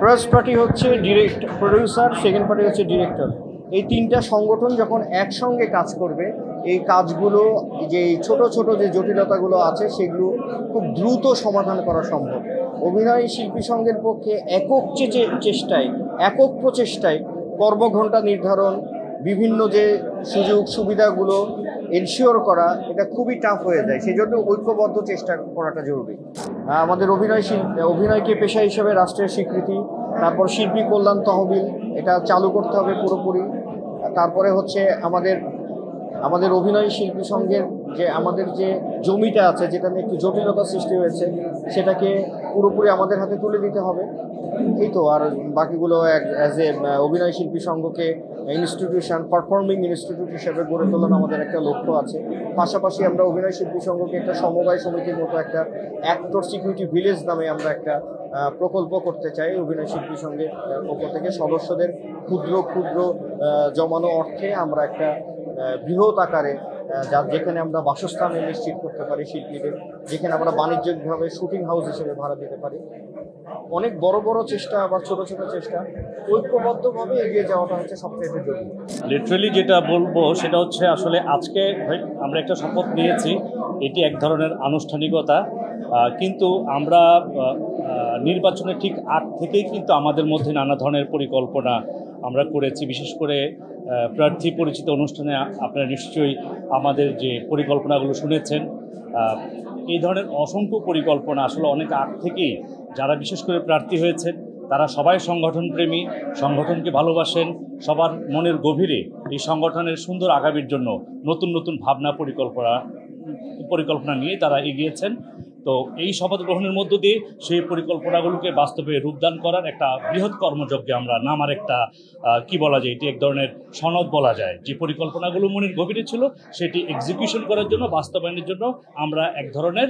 First party হচ্ছে producer, second party হচ্ছে director. এই তিনটা সংগঠন যখন একসঙ্গে কাজ করবে, এই কাজগুলো যে ছোট ছোট যে জটিলতাগুলো আছে সেগুলো খুব দ্রুত সমাধান করা সম্ভব। অভিনয় শিল্পী সংঘের পক্ষে একক প্রচেষ্টায় কর্মঘণ্টা নির্ধারণ, বিভিন্ন যে সুযোগ সুবিধাগুলো এনশিওর করা, এটা খুবই টাফ হয়ে যায়। সেই জন্য ঐক্যবদ্ধ চেষ্টা করাটা জরুরি। আমাদের অভিনয়কে পেশা হিসেবে রাষ্ট্রের স্বীকৃতি, তারপর শিল্পী কল্যাণ তহবিল এটা চালু করতে হবে পুরোপুরি। তারপরে হচ্ছে আমাদের অভিনয় শিল্পী সংঘের আমাদের যে জমিটা আছে, যেটা নিয়ে একটু জটিলতা সৃষ্টি হয়েছে, সেটাকে পুরোপুরি আমাদের হাতে তুলে দিতে হবে। এই তো, আর বাকিগুলো অ্যাজ এ অভিনয় শিল্পী সংঘকে পারফর্মিং ইনস্টিটিউট হিসেবে গড়ে তোলার আমাদের একটা লক্ষ্য আছে। পাশাপাশি আমরা অভিনয় শিল্পী সংঘকে একটা সমবায় সমিতির মতো একটা অ্যাক্টর সিকিউরিটি ভিলেজ নামে আমরা একটা প্রকল্প করতে চাই। অভিনয় শিল্পী সংঘের পক্ষ থেকে সদস্যদের ক্ষুদ্র ক্ষুদ্র জমানো অর্থে আমরা একটা বৃহৎ আকারে যেখানে আমরা বাসস্থানে নিশ্চিত করতে পারি শিল্পীদের, যেখানে আমরা বাণিজ্যিকভাবে শুটিং হাউস হিসেবে ভাড়া দিতে পারি। অনেক বড় বড় চেষ্টা, আবার ছোট ছোট চেষ্টা, ঐক্যবদ্ধভাবে এগিয়ে যাওয়াটা হচ্ছে সবচেয়ে জরুরি। লিটারালি যেটা বলবো সেটা হচ্ছে, আসলে আজকে আমরা একটা শপথ নিয়েছি, এটি এক ধরনের আনুষ্ঠানিকতা, কিন্তু আমরা নির্বাচনের ঠিক আগ থেকেই কিন্তু আমাদের মধ্যে নানা ধরনের পরিকল্পনা আমরা করেছি। বিশেষ করে প্রার্থী পরিচিত অনুষ্ঠানে আপনারা নিশ্চয়ই আমাদের যে পরিকল্পনাগুলো শুনেছেন। এই ধরনের অসংখ্য পরিকল্পনা আসলে অনেক আগ থেকেই যারা বিশেষ করে প্রার্থী হয়েছেন তারা সবাই সংগঠনপ্রেমী, সংগঠনকে ভালোবাসেন, সবার মনের গভীরে এই সংগঠনের সুন্দর আগামীর জন্য নতুন নতুন ভাবনা পরিকল্পনা নিয়ে তারা এগিয়েছেন। তো এই শপথ গ্রহণের মধ্য দিয়ে সেই পরিকল্পনাগুলোকে বাস্তবে রূপদান করার একটা বৃহৎ কর্মযজ্ঞে আমরা নামার একটা কি বলা যায়, এটি এক ধরনের সনদ বলা যায়। যে পরিকল্পনাগুলো মনের গভীরে ছিল সেটি এক্সিকিউশন করার জন্য, বাস্তবায়নের জন্য আমরা এক ধরনের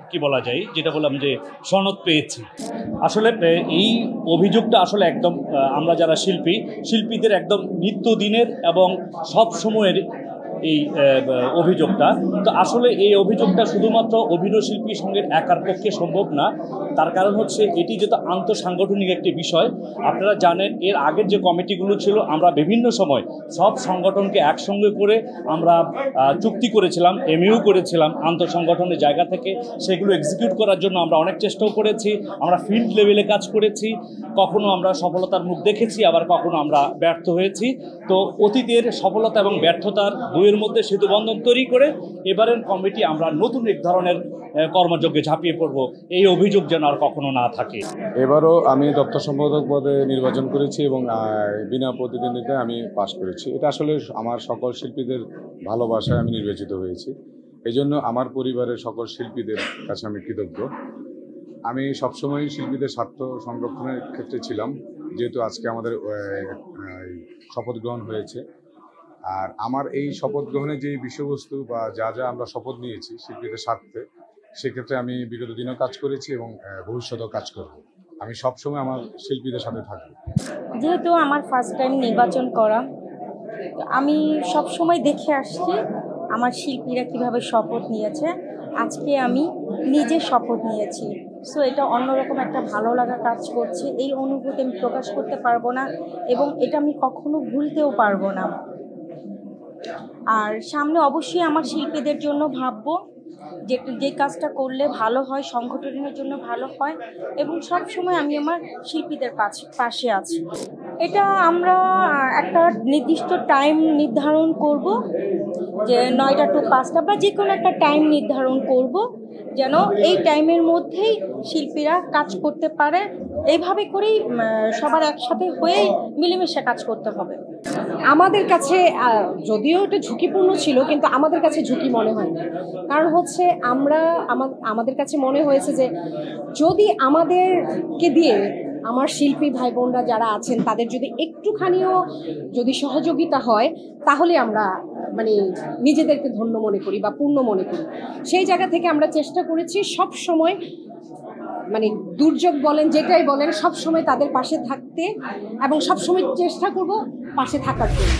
কি বলা যায়, যেটা বললাম যে সনদ পেয়েছি। আসলে এই অভিযোগটা আসলে একদম আমরা যারা শিল্পীদের একদম নিত্যদিনের এবং সব সময়ের এই অভিযোগটা। তো আসলে এই অভিযোগটা শুধুমাত্র অভিনয় শিল্পী সংঘের একার পক্ষে সম্ভব না। তার কারণ হচ্ছে এটি যেহেতু আন্তঃসাংগঠনিক একটি বিষয়। আপনারা জানেন এর আগের যে কমিটিগুলো ছিল, আমরা বিভিন্ন সময় সব সংগঠনকে একসঙ্গে করে আমরা চুক্তি করেছিলাম, এমইউ করেছিলাম আন্তঃসংগঠনের জায়গা থেকে। সেগুলো এক্সিকিউট করার জন্য আমরা অনেক চেষ্টাও করেছি, আমরা ফিল্ড লেভেলে কাজ করেছি। কখনো আমরা সফলতার মুখ দেখেছি, আবার কখনো আমরা ব্যর্থ হয়েছি। তো অতীতের সফলতা এবং ব্যর্থতার দুয়ের মধ্যে সেতুবন্ধন তৈরি করে এবারের কমিটি আমরা নতুন এক ধরনের কর্মযজ্ঞে ঝাঁপিয়ে পড়ব, এই অভিযোগ যেন আর কখনো না থাকে। এবারও আমি দপ্তর সম্পাদক পদে নির্বাচন করেছি এবং বিনা প্রতিদ্বন্দ্বিতায় আমি পাশ করেছি। এটা আসলে আমার সকল শিল্পীদের ভালোবাসায় আমি নির্বাচিত হয়েছি। এই জন্য আমার পরিবারের সকল শিল্পীদের কাছে আমি কৃতজ্ঞ। আমি সবসময় শিল্পীদের স্বার্থ সংরক্ষণের ক্ষেত্রে ছিলাম, যেহেতু আজকে আমাদের শপথ গ্রহণ হয়েছে। আর আমার এই শপথ গ্রহণের যে বিষয়বস্তু বা যা যা আমরা শপথ নিয়েছি শিল্পীদের স্বার্থে, সেক্ষেত্রে আমি বিগত দিনেও কাজ করেছি এবং ভবিষ্যতেও কাজ করব। আমি সবসময় আমার শিল্পীদের সাথে থাকব। যেহেতু আমার ফার্স্ট টাইম নির্বাচন করা, আমি সবসময় দেখে আসছি আমার শিল্পীরা কিভাবে শপথ নিয়েছে। আজকে আমি নিজে শপথ নিয়েছি। সো এটা অন্যরকম একটা ভালো লাগা কাজ করছে। এই অনুভূতি আমি প্রকাশ করতে পারবো না এবং এটা আমি কখনো ভুলতেও পারবো না। আর সামনে অবশ্যই আমার শিল্পীদের জন্য ভাববো, যে কাজটা করলে ভালো হয়, সংগঠনের জন্য ভালো হয়, এবং সব সময় আমি আমার শিল্পীদের পাশে আছি। এটা আমরা একটা নির্দিষ্ট টাইম নির্ধারণ করব, যে 9টা to 5টা বা যে কোনো একটা টাইম নির্ধারণ করব, যেন এই টাইমের মধ্যেই শিল্পীরা কাজ করতে পারে। এইভাবে করেই সবার একসাথে হয়েই মিলেমিশে কাজ করতে হবে। আমাদের কাছে যদিও এটা ঝুঁকিপূর্ণ ছিল, কিন্তু আমাদের কাছে ঝুঁকি মনে হয় না। কারণ হচ্ছে আমাদের কাছে মনে হয়েছে যে যদি আমাদেরকে দিয়ে আমার শিল্পী ভাই বোনরা যারা আছেন তাদের যদি একটুখানিও যদি সহযোগিতা হয়, তাহলে আমরা নিজেদেরকে ধন্য মনে করি বা পূর্ণ মনে করি। সেই জায়গা থেকে আমরা চেষ্টা করেছি সব সময় দুর্যোগ বলেন, যেটাই বলেন, সব সময় তাদের পাশে থাকতে এবং সব সময় চেষ্টা করব পাশে থাকার জন্য।